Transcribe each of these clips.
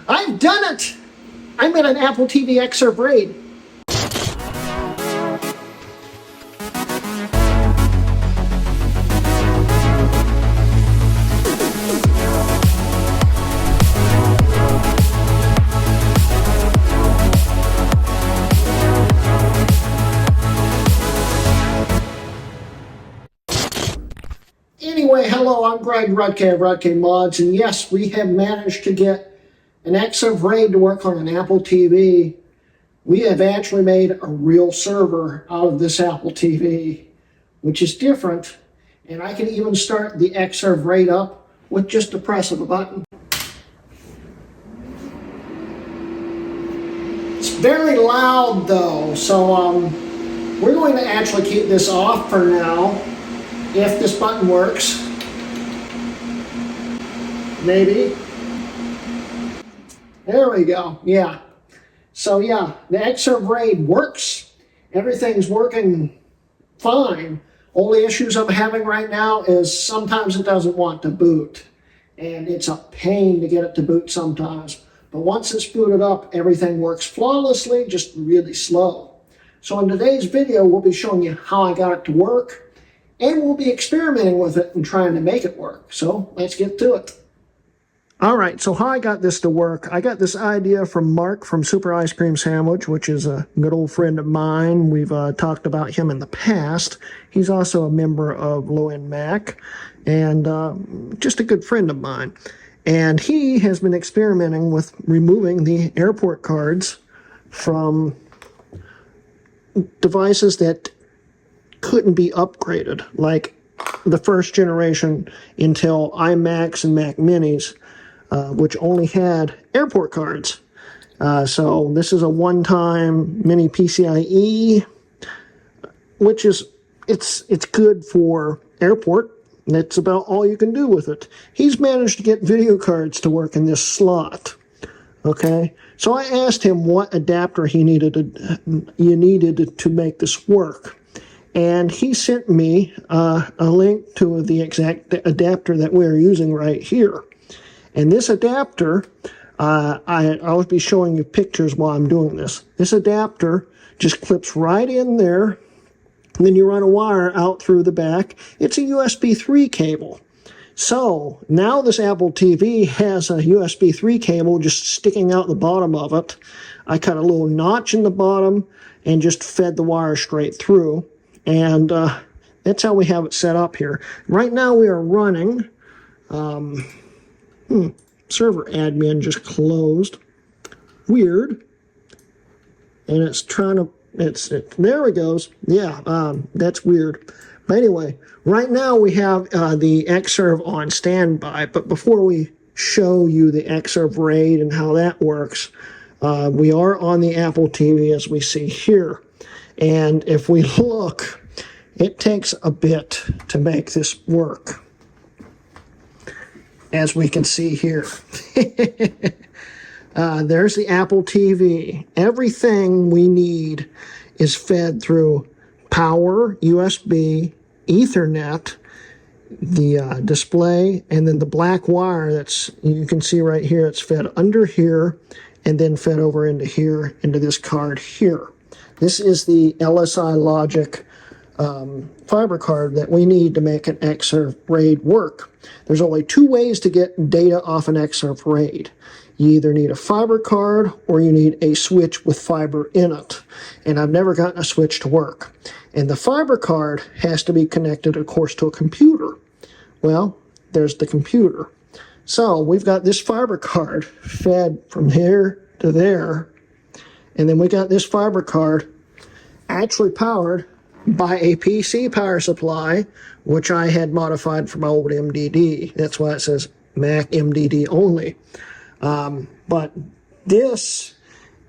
I've done it! I'm in an Apple TV Xserve RAID. Anyway, hello, I'm Greg Hrutkay of Hrutkay Mods, and yes, we have managed to get an Xserve RAID to work on an Apple TV. We have actually made a real server out of this Apple TV, which is different, and I can even start the Xserve RAID up with just the press of a button. It's very loud though, so we're going to actually keep this off for now. If this button works, maybe. There we go, yeah. So yeah, the Xserve RAID works. Everything's working fine. Only issues I'm having right now is sometimes it doesn't want to boot. And it's a pain to get it to boot sometimes. But once it's booted up, everything works flawlessly, just really slow. So in today's video, we'll be showing you how I got it to work. And we'll be experimenting with it and trying to make it work. So let's get to it. All right, so how I got this to work. I got this idea from Mark from Super Ice Cream Sandwich, which is a good old friend of mine. We've talked about him in the past. He's also a member of Low End Mac and just a good friend of mine. And he has been experimenting with removing the airport cards from devices that couldn't be upgraded, like the first generation Intel iMacs and Mac Minis, which only had airport cards. So this is a one-time mini PCIe, which is it's good for airport. That's about all you can do with it. He's managed to get video cards to work in this slot. Okay, so I asked him what adapter you needed to make this work. And he sent me a link to the exact adapter that we're using right here. And this adapter, I'll be showing you pictures while I'm doing this. This adapter just clips right in there, and then you run a wire out through the back. It's a USB 3 cable. So now this Apple TV has a USB 3 cable just sticking out the bottom of it. I cut a little notch in the bottom and just fed the wire straight through. And that's how we have it set up here. Right now we are running, server admin just closed. Weird. And it's trying to, there it goes. Yeah, that's weird. But anyway, right now we have the Xserve on standby. But before we show you the Xserve RAID and how that works, we are on the Apple TV as we see here. And if we look, it takes a bit to make this work, as we can see here. There's the Apple TV. Everything we need is fed through power, USB, Ethernet, the display, and then the black wire that's, you can see right here, it's fed under here and then fed over into here, into this card here. This is the LSI Logic fiber card that we need to make an Xserve RAID work. There's only two ways to get data off an Xserve RAID. You either need a fiber card or you need a switch with fiber in it. And I've never gotten a switch to work. And the fiber card has to be connected, of course, to a computer. Well, there's the computer. So we've got this fiber card fed from here to there. And then we got this fiber card actually powered by a PC power supply, which I had modified from my old MDD. That's why it says Mac MDD only. But this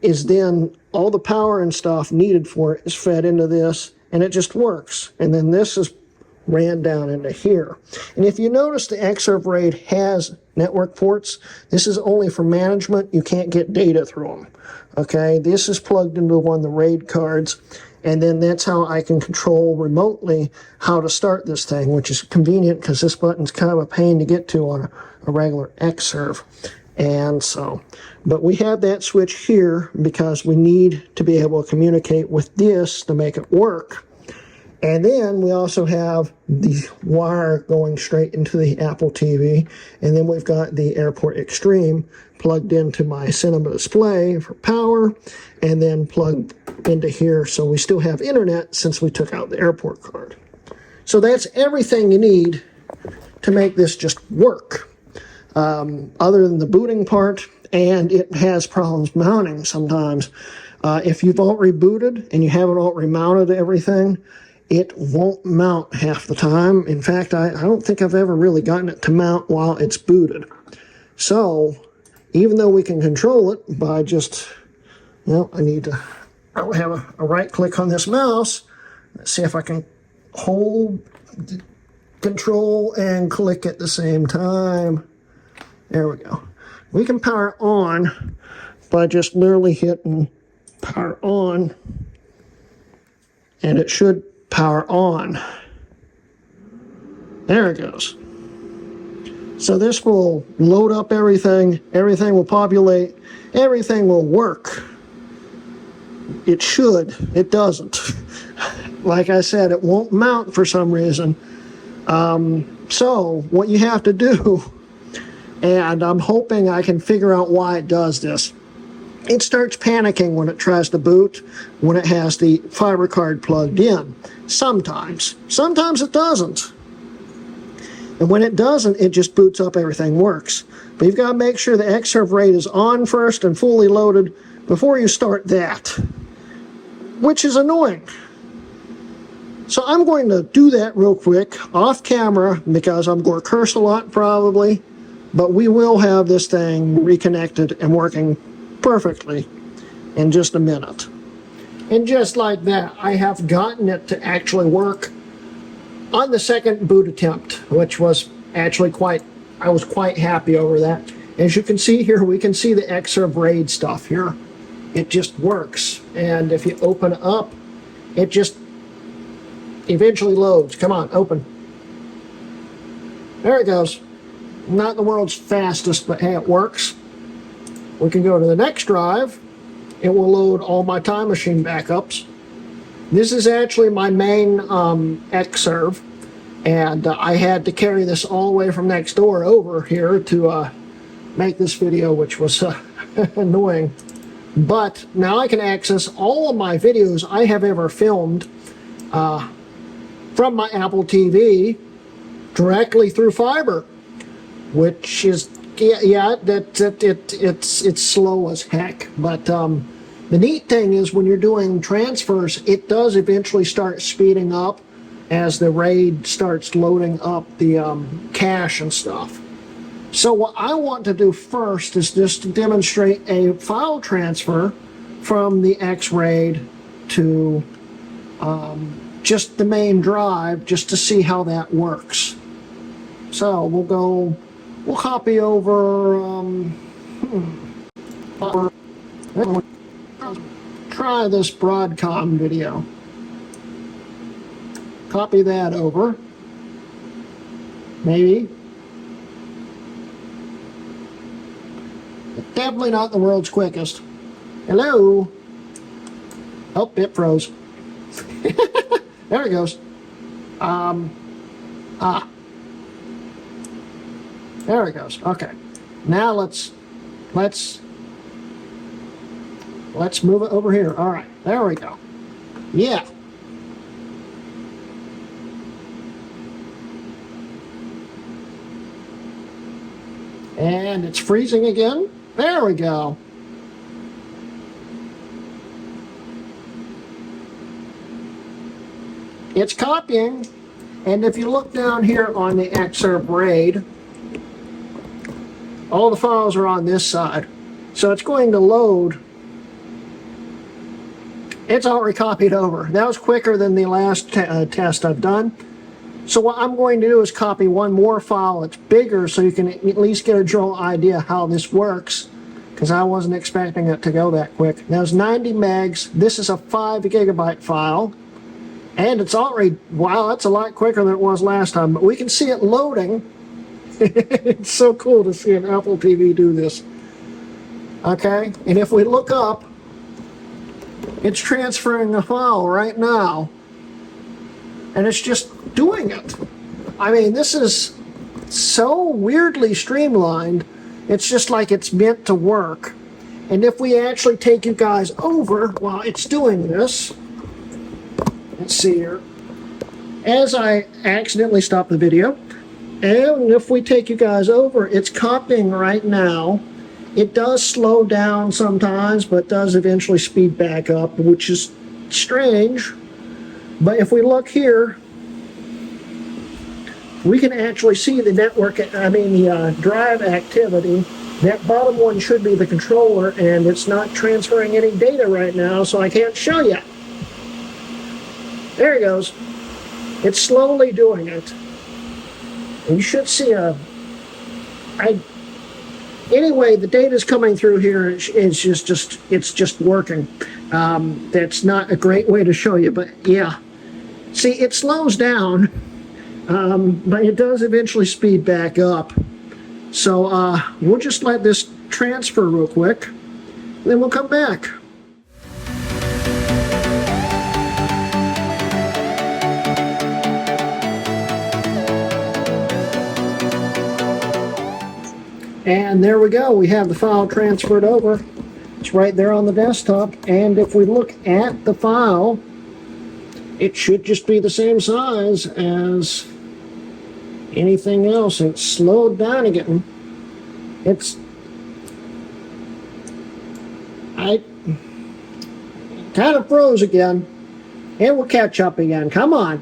is then all the power and stuff needed for it is fed into this, and it just works. And then this is ran down into here. And if you notice, the Xserve RAID has network ports. This is only for management. You can't get data through them. Okay, this is plugged into one of the RAID cards, and then that's how I can control remotely how to start this thing, which is convenient because this button's kind of a pain to get to on a regular Xserve. And so, but we have that switch here because we need to be able to communicate with this to make it work. And then we also have the wire going straight into the Apple TV. And then we've got the Airport Extreme plugged into my cinema display for power, and then plugged into here. So we still have internet since we took out the airport card. So that's everything you need to make this just work. Other than the booting part, and it has problems mounting sometimes. If you've alt rebooted and you haven't alt remounted everything, it won't mount half the time. In fact, I don't think I've ever really gotten it to mount while it's booted. So, even though we can control it by just, well, I'll have a right click on this mouse. Let's see if I can hold control and click at the same time. There we go. We can power on by just literally hitting power on, and it should power on. There it goes. So this will load up everything, everything will populate, everything will work. It should, it doesn't. Like I said, it won't mount for some reason. So what you have to do, and I'm hoping I can figure out why it does this. It starts panicking when it tries to boot, when it has the fiber card plugged in. Sometimes. Sometimes it doesn't. And when it doesn't, it just boots up, everything works. But you've got to make sure the Xserve RAID is on first and fully loaded before you start that, which is annoying. So I'm going to do that real quick, off camera, because I'm going to curse a lot probably, but we will have this thing reconnected and working perfectly in just a minute. And just like that, I have gotten it to actually work on the second boot attempt, which was actually I was quite happy over that. As you can see here, we can see the Xserve RAID stuff here. It just works. And if you open up, it just eventually loads. Come on, open. There it goes. Not the world's fastest, but hey, it works. We can go to the next drive. It will load all my Time Machine backups. This is actually my main Xserve, and I had to carry this all the way from next door over here to make this video, which was annoying. But now I can access all of my videos I have ever filmed from my Apple TV directly through fiber, which is, it's slow as heck. But the neat thing is when you're doing transfers, it does eventually start speeding up as the RAID starts loading up the cache and stuff. So what I want to do first is just to demonstrate a file transfer from the X-RAID to just the main drive, just to see how that works. So we'll copy over, try this Broadcom video. Copy that over. Maybe. Definitely not the world's quickest. Hello? Oh, it froze. There it goes. There it goes. Okay. Now let's move it over here. All right. There we go. Yeah. And it's freezing again. There we go. It's copying. And if you look down here on the Xserve RAID, all the files are on this side. So it's going to load. It's already copied over. That was quicker than the last test I've done. So what I'm going to do is copy one more file that's bigger so you can at least get a general idea how this works, because I wasn't expecting it to go that quick. That was 90 megs. This is a 5 gigabyte file. And it's already, wow, that's a lot quicker than it was last time. But we can see it loading. It's so cool to see an Apple TV do this. Okay, and if we look up, it's transferring a file right now, and it's just doing it. I mean, this is so weirdly streamlined, it's just like it's meant to work. And if we actually take you guys over while it's doing this, let's see here, as I accidentally stopped the video, and if we take you guys over, it's copying right now. It does slow down sometimes, but does eventually speed back up, which is strange. But if we look here, we can actually see the network, the drive activity. That bottom one should be the controller, and it's not transferring any data right now, so I can't show you. There it goes. It's slowly doing it. And you should see anyway, the data's coming through here. It's just working. That's not a great way to show you, but yeah. See, it slows down, but it does eventually speed back up. So we'll just let this transfer real quick, then we'll come back. And there we go. We have the file transferred over. It's right there on the desktop. And if we look at the file, it should just be the same size as anything else. It's slowed down again. I kind of froze again. And we'll catch up again. Come on.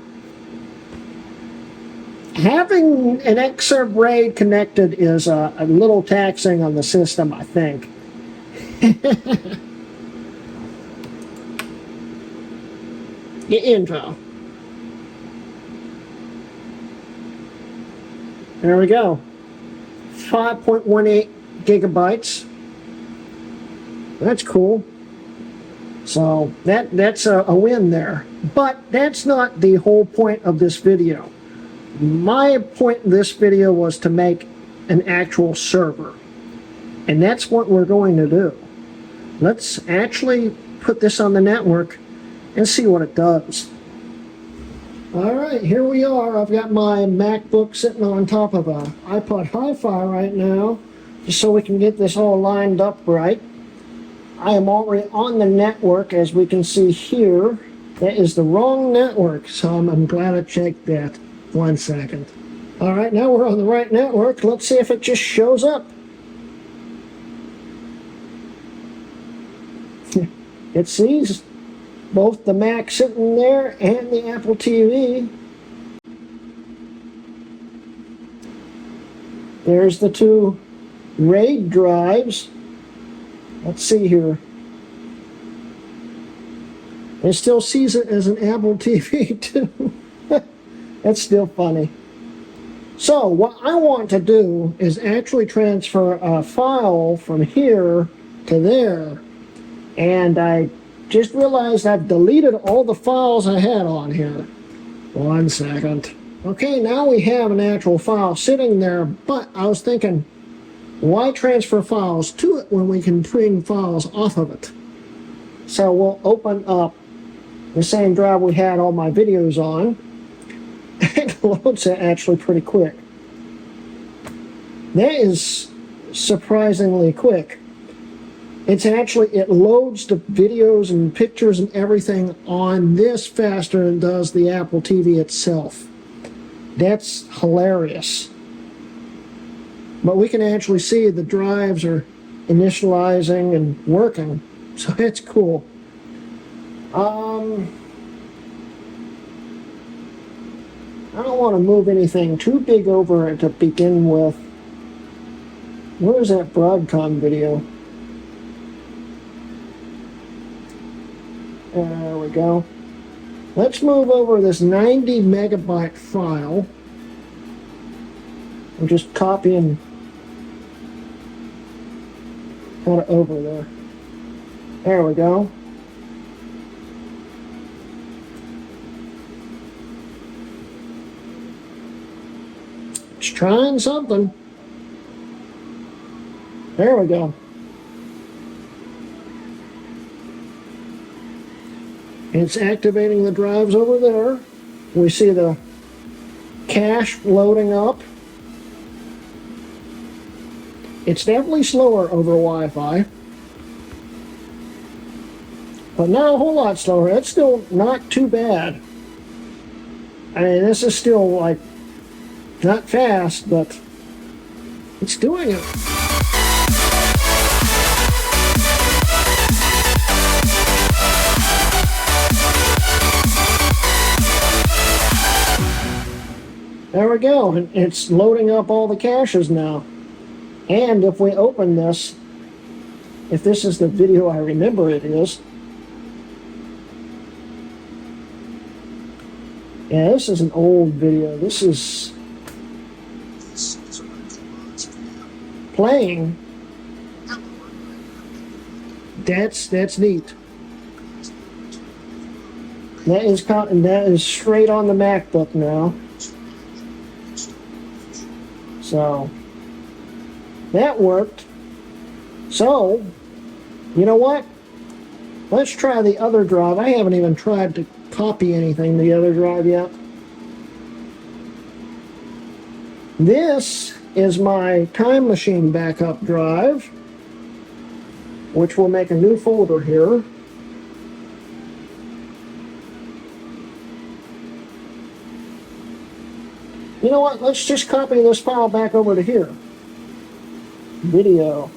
Having an Xserve RAID connected is a little taxing on the system, I think. The info. There we go. 5.18 gigabytes. That's cool. So that's a win there. But that's not the whole point of this video. My point in this video was to make an actual server. And that's what we're going to do. Let's actually put this on the network and see what it does. Alright, here we are. I've got my MacBook sitting on top of a iPod Hi-Fi right now, just so we can get this all lined up right. I am already on the network, as we can see here. That is the wrong network, so I'm glad I checked that. 1 second. Alright, now we're on the right network. Let's see if it just shows up. It sees both the Mac sitting there and the Apple TV. There's the two RAID drives. Let's see here. It still sees it as an Apple TV too. That's still funny. So what I want to do is actually transfer a file from here to there. And I just realized I've deleted all the files I had on here. 1 second. Okay, now we have an actual file sitting there, but I was thinking, why transfer files to it when we can bring files off of it? So we'll open up the same drive we had all my videos on. It loads it actually pretty quick. That is surprisingly quick. It loads the videos and pictures and everything on this faster than does the Apple TV itself. That's hilarious. But we can actually see the drives are initializing and working, so it's cool. I don't want to move anything too big over it to begin with. Where's that Broadcom video? There we go. Let's move over this 90 megabyte file. I'm just copying kind of over there. There we go. Let's trying something. There we go. It's activating the drives over there. We see the cache loading up. It's definitely slower over Wi-Fi, but not a whole lot slower. It's still not too bad. I mean, this is still like not fast, but it's doing it. There we go, and it's loading up all the caches now. And if we open this, if this is the video I remember it is, yeah, this is an old video. This is playing. That's neat. That is straight on the MacBook now. So that worked. So, you know what? Let's try the other drive. I haven't even tried to copy anything to the other drive yet. This is my Time Machine backup drive, which will make a new folder here. You know what? Let's just copy this file back over to here. Video.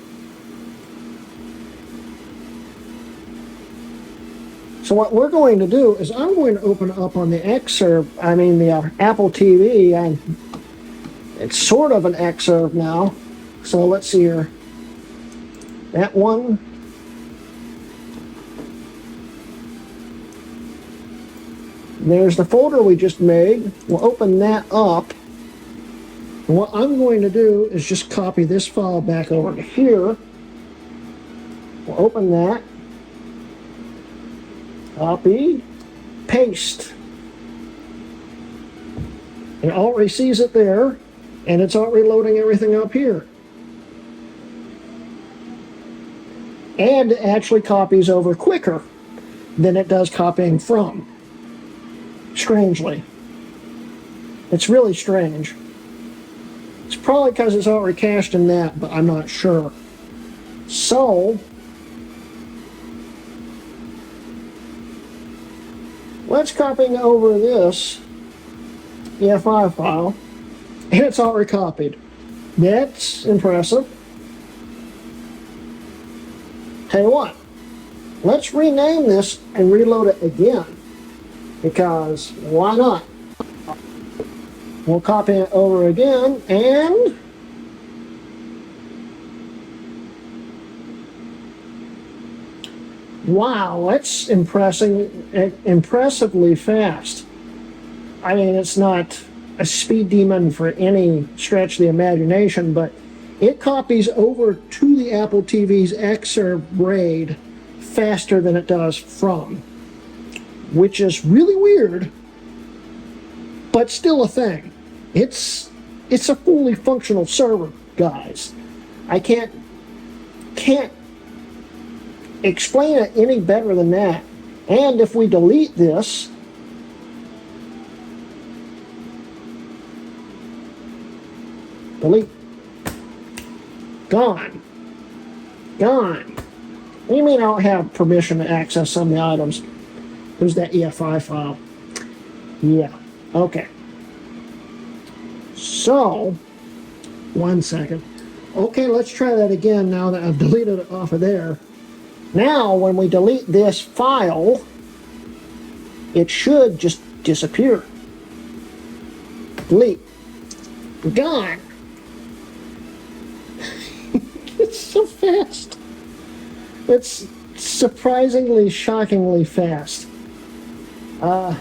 So what we're going to do is I'm going to open up on the Xserve, the Apple TV. It's sort of an Xserve now. So let's see here. That one. There's the folder we just made. We'll open that up. And what I'm going to do is just copy this file back over to here. We'll open that. Copy. Paste. It already sees it there, and it's already loading everything up here. And it actually copies over quicker than it does copying from. Strangely. It's really strange. It's probably because it's already cached in that, but I'm not sure. So, let's copy over this EFI file, and it's already copied. That's impressive. Tell you what, let's rename this and reload it again, because why not? We'll copy it over again, and wow, that's impressively fast. I mean, it's not a speed demon for any stretch of the imagination, but it copies over to the Apple TV's Xserve RAID faster than it does from, which is really weird, but still a thing. It's a fully functional server, guys. I can't explain it any better than that. And if we delete this, delete, gone. What do you mean I don't have permission to access some of the items? There's that EFI file. Yeah, okay. So, one second. Okay, let's try that again now that I've deleted it off of there. Now, when we delete this file, it should just disappear. Delete. Gone. It's so fast. It's surprisingly, shockingly fast. I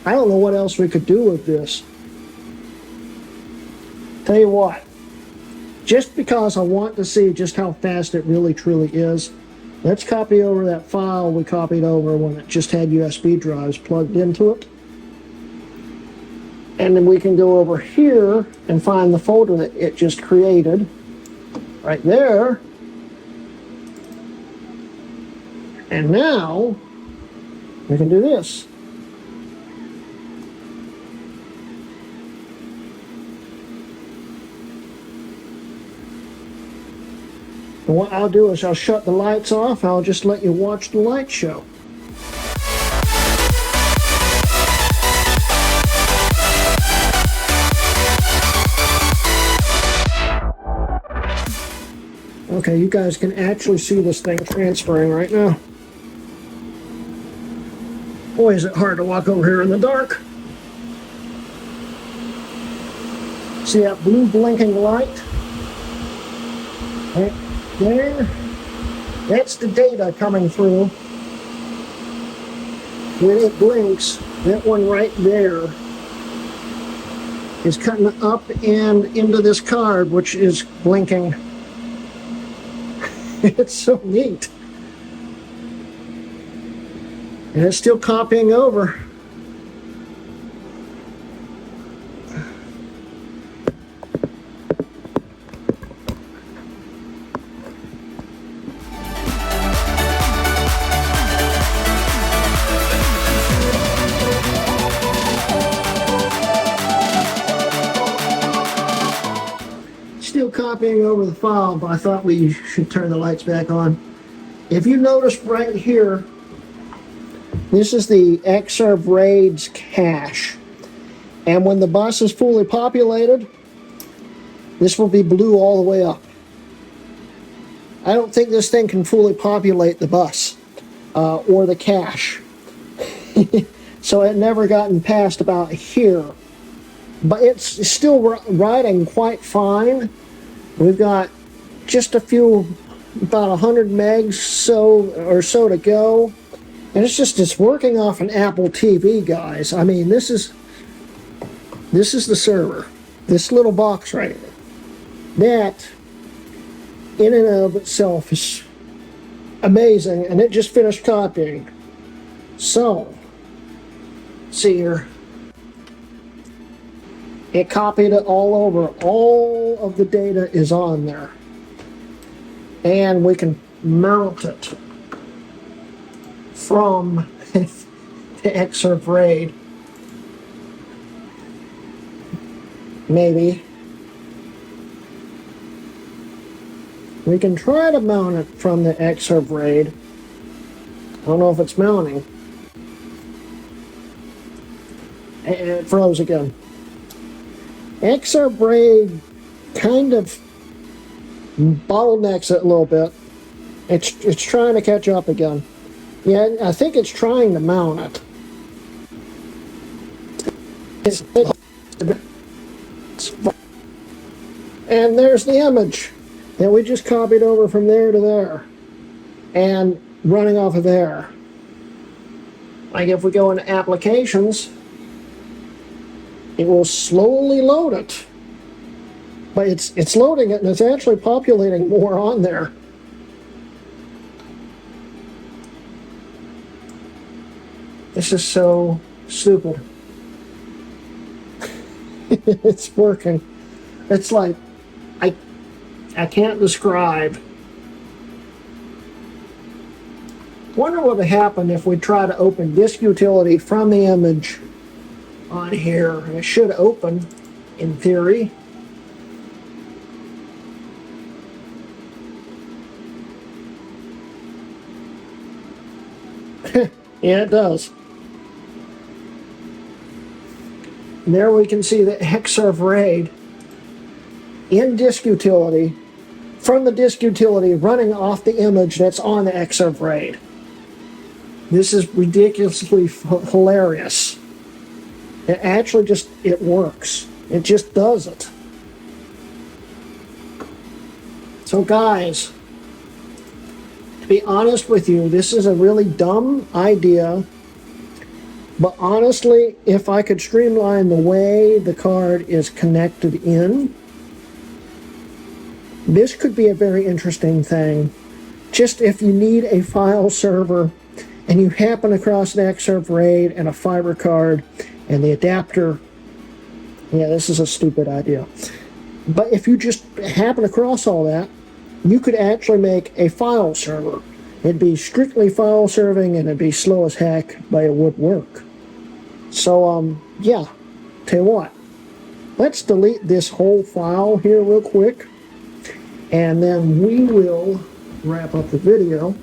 don't know what else we could do with this. Tell you what, just because I want to see just how fast it really truly is, let's copy over that file we copied over when it just had USB drives plugged into it. And then we can go over here and find the folder that it just created. Right there. And now we can do this. And what I'll do is I'll shut the lights off. I'll just let you watch the light show. Okay, you guys can actually see this thing transferring right now. Boy, is it hard to walk over here in the dark. See that blue blinking light? Right there. That's the data coming through. When it blinks, that one right there is cutting up and into this card, which is blinking. It's so neat. And it's still copying over. Still copying over the file, but I thought we should turn the lights back on. If you notice right here, this is the Xserve RAID's cache. And when the bus is fully populated, this will be blue all the way up. I don't think this thing can fully populate the bus or the cache. So it never gotten past about here. But it's still riding quite fine. We've got just a few, about 100 megs or so to go. And it's working off an Apple TV, guys. I mean, this is the server. This little box right here. That, in and of itself, is amazing. And it just finished copying. So, see here. It copied it all over. All of the data is on there. And we can mount it from the Xserve RAID. Maybe. We can try to mount it from the Xserve RAID. I don't know if it's mounting. It froze again. Xserve RAID kind of bottlenecks it a little bit. It's trying to catch up again. Yeah, I think it's trying to mount it. And there's the image that we just copied over from there to there. And running off of there. Like if we go into applications, it will slowly load it. But it's loading it and it's actually populating more on there. This is so stupid. It's working. It's like, I can't describe. Wonder what would happen if we try to open disk utility from the image on here. It should open, in theory. Yeah, it does. And there we can see the Xserve RAID in disk utility, from the disk utility running off the image that's on the Xserve RAID. This is ridiculously hilarious. It actually it works. It just does it. So guys, to be honest with you, this is a really dumb idea. But honestly, if I could streamline the way the card is connected in, this could be a very interesting thing. Just if you need a file server and you happen across an Xserve RAID and a fiber card and the adapter Yeah, this is a stupid idea. But if you just happen across all that, you could actually make a file server. It'd be strictly file serving and it'd be slow as heck, but it would work. So, yeah, tell you what, let's delete this whole file here real quick, and then we will wrap up the video.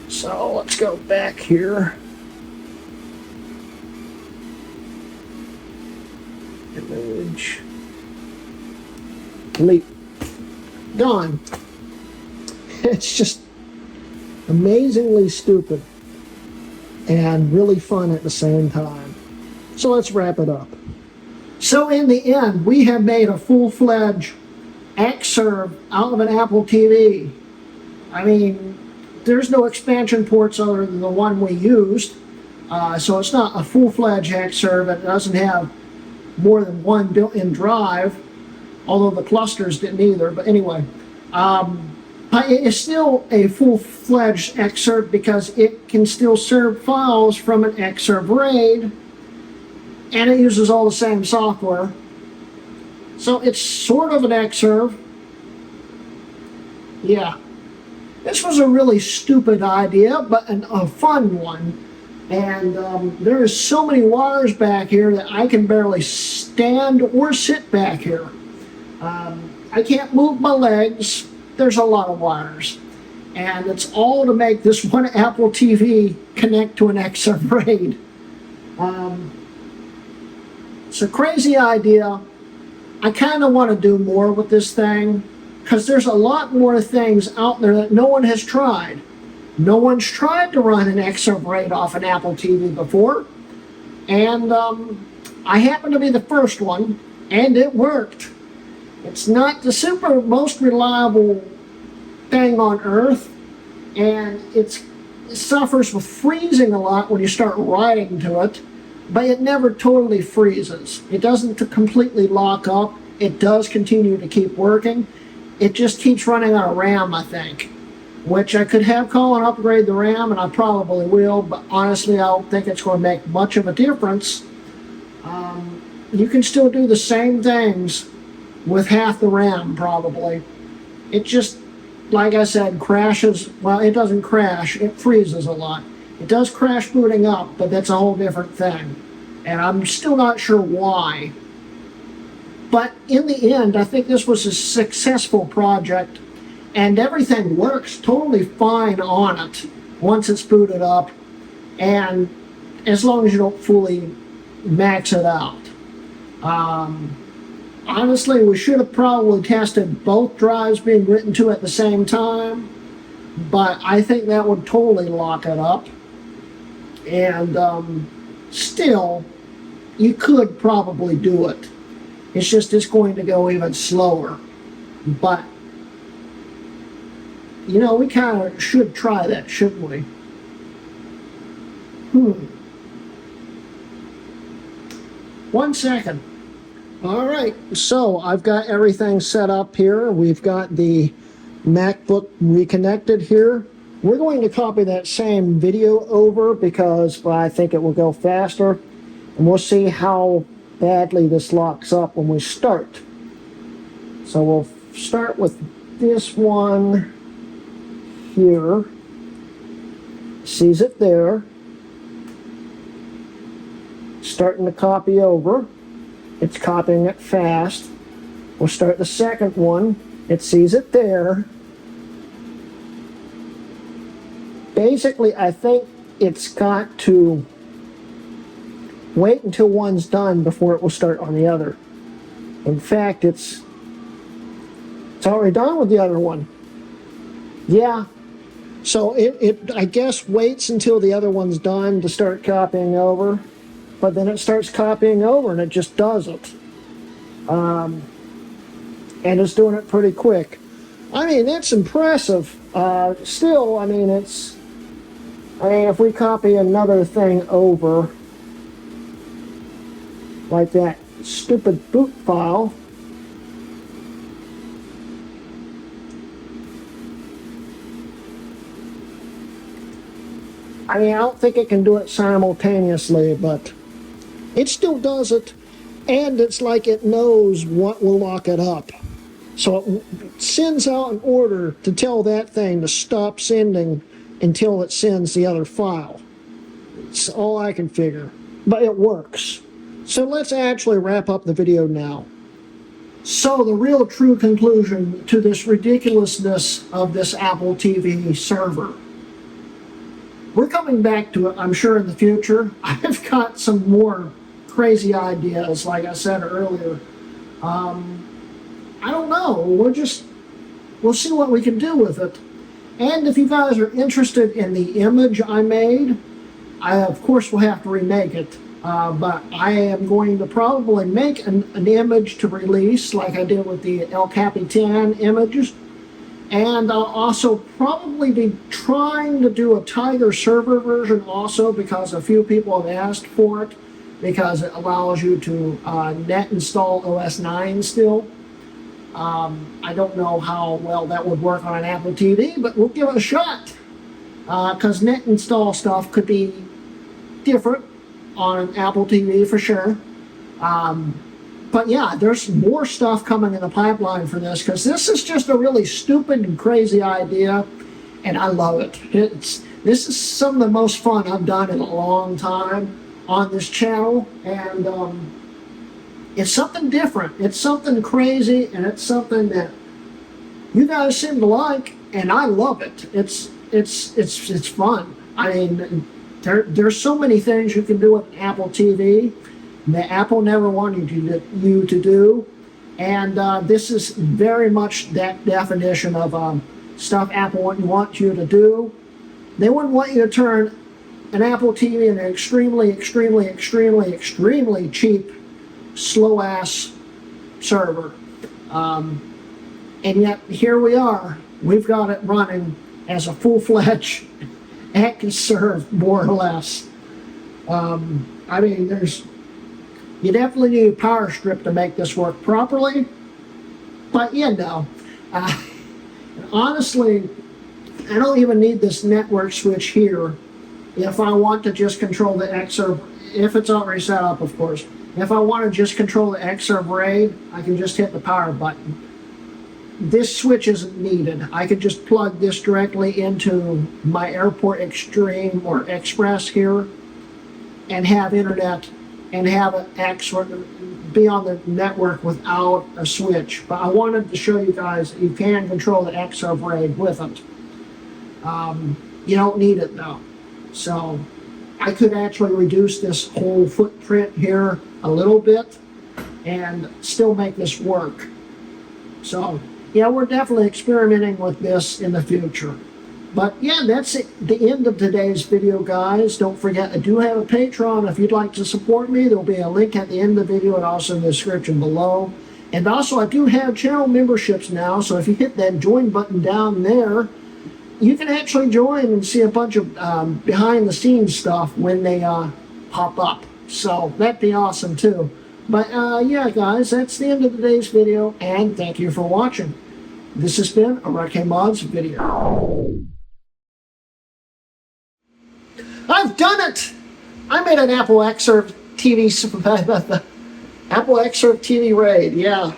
So let's go back here. Image. Delete. Gone. It's just amazingly stupid and really fun at the same time. So let's wrap it up. So in the end, we have made a full-fledged Xserve out of an Apple TV. I mean, there's no expansion ports other than the one we used. So it's not a full-fledged Xserve. It doesn't have more than one built-in drive, although the clusters didn't either. But anyway, but it is still a full-fledged Xserve because it can still serve files from an Xserve RAID, and it uses all the same software. So it's sort of an Xserve. Yeah. This was a really stupid idea, but a fun one. And there is so many wires back here that I can barely stand or sit back here. I can't move my legs. There's a lot of wires. And it's all to make this one Apple TV connect to an Xserve RAID. It's a crazy idea. I kind of want to do more with this thing because there's a lot more things out there that no one has tried. No one's tried to run an Xserve RAID off an Apple TV before. And I happen to be the first one, and it worked. It's not the most reliable thing on Earth, and it suffers with freezing a lot when you start writing to it, but it never totally freezes. It doesn't completely lock up. It does continue to keep working. It just keeps running out of RAM, I think, which I could have Colin upgrade the RAM, and I probably will, but honestly, I don't think it's going to make much of a difference. You can still do the same things with half the RAM, probably. It just, like I said, crashes. Well, it doesn't crash. It freezes a lot. It does crash booting up, but that's a whole different thing. And I'm still not sure why. But in the end, I think this was a successful project, and everything works totally fine on it once it's booted up, and as long as you don't fully max it out. Honestly, we should have probably tested both drives being written to at the same time, but I think that would totally lock it up. And still, you could probably do it. It's just it's going to go even slower. But, you know, we kind of should try that, shouldn't we? One second. All right, so I've got everything set up here. We've got the MacBook reconnected here. We're going to copy that same video over because I think it will go faster. And we'll see how badly this locks up when we start. So we'll start with this one here. Sees it there. Starting to copy over. It's copying it fast. We'll start the second one. It sees it there. Basically, I think it's got to wait until one's done before it will start on the other. In fact, it's already done with the other one. Yeah. So it I guess waits until the other one's done to start copying over. But then it starts copying over and it just does it. And it's doing it pretty quick. I mean, it's impressive. Still, I mean, if we copy another thing over, like that stupid boot file, I mean, I don't think it can do it simultaneously, but it still does it. And it's like it knows what will lock it up. So it sends out an order to tell that thing to stop sending until it sends the other file. It's all I can figure, but it works. So let's actually wrap up the video now. So the real true conclusion to this ridiculousness of this Apple TV server. We're coming back to it, I'm sure, in the future. I've got some more crazy ideas, like I said earlier. I don't know. We'll see what we can do with it. And if you guys are interested in the image I made, I of course will have to remake it. But I am going to probably make an image to release, like I did with the El Capitan images. And I'll also probably be trying to do a Tiger server version also, because a few people have asked for it, because it allows you to net install OS 9 still. I don't know how well that would work on an Apple TV, but we'll give it a shot. Because net install stuff could be different on an Apple TV for sure. But yeah, there's more stuff coming in the pipeline for this, because this is just a really stupid and crazy idea, and I love it. This is some of the most fun I've done in a long time on this channel, and it's something different. It's something crazy, and it's something that you guys seem to like, and I love it. It's fun. I mean, there's so many things you can do with an Apple TV that Apple never wanted you to do, and this is very much that definition of stuff Apple wouldn't want you to do. They wouldn't want you to turn an Apple TV into an extremely, extremely, extremely, extremely cheap, slow-ass server. And yet, here we are. We've got it running as a full-fledged Xserve, more or less. I mean, you definitely need a power strip to make this work properly. But, you know, honestly, I don't even need this network switch here if I want to just control the Xserve, if it's already set up, of course. If I want to just control the Xserve RAID, I can just hit the power button. This switch isn't needed. I could just plug this directly into my Airport Extreme or Express here and have internet and have it be on the network without a switch. But I wanted to show you guys that you can control the Xserve RAID with it. You don't need it though. So I could actually reduce this whole footprint here a little bit and still make this work. So yeah, we're definitely experimenting with this in the future. But yeah, that's it, the end of today's video, guys. Don't forget, I do have a Patreon. If you'd like to support me, there'll be a link at the end of the video and also in the description below. And also, I do have channel memberships now, so if you hit that join button down there, you can actually join and see a bunch of behind-the-scenes stuff when they pop up. So that'd be awesome too. But yeah, guys, that's the end of today's video, and thank you for watching. This has been a Hrutkay Mods video. I've done it! I made an Apple Xserve TV, Apple Xserve TV RAID. Yeah.